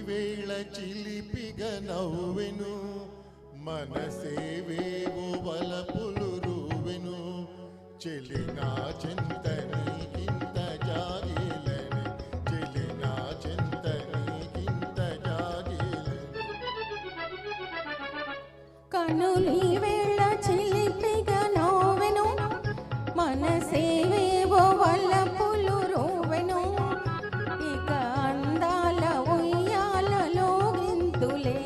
వేళ చిలిపిగా నవ్వెను మనసేవేవో వలపులు రూవెను చెలినా చింత నీకింత జాగేలని చెలినా చింత నీకింత జాగేలని కనులి వేళ చిలిపిగా నవ్వెను మనసేవేవో వలపులు రూవెను ఇక అందాల ఉయ్యాలలో గింతులే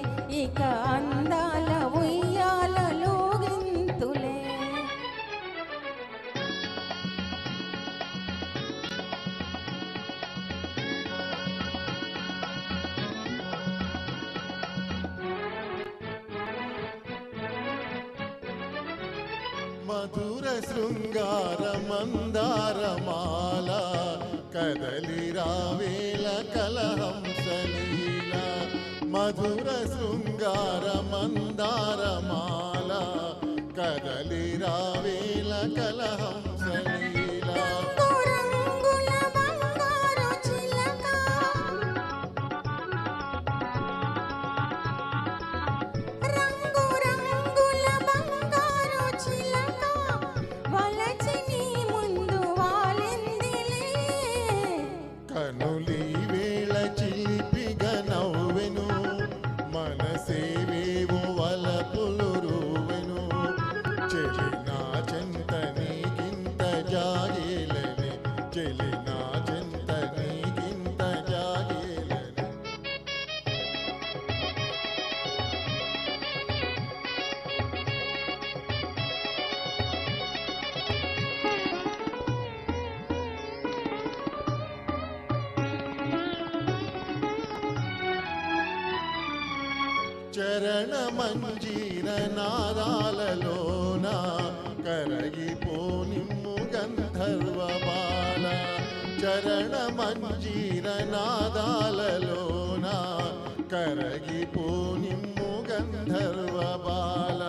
ఇక అందాల ఉయ్యాలలో గింతులే మధుర శృంగార మందారమాల కదలి రావేల కలహంసలీల మధుర శృంగార మందారమాల కదలి రావేల కలహంసలీల రంగుల బంగారు చిలక రంగు రంగుల బంగారు చిలక వలచి నీ ముందు వాలిందిలే కనులి వేళ చిలిపిగా నవ్వెను మనసేవేవో వలపులు రూవెను చెలినా చింత నీకింత జాగేలని చెలినా చింత నీకింత జాగేలని చరణ మంజీర నాదాలలోన కరగిపోనిమ్ము గంధర్వ బాల చరణ మంజీర నాదాలలోన కరగిపోనిమ్ము గంధర్వ బాల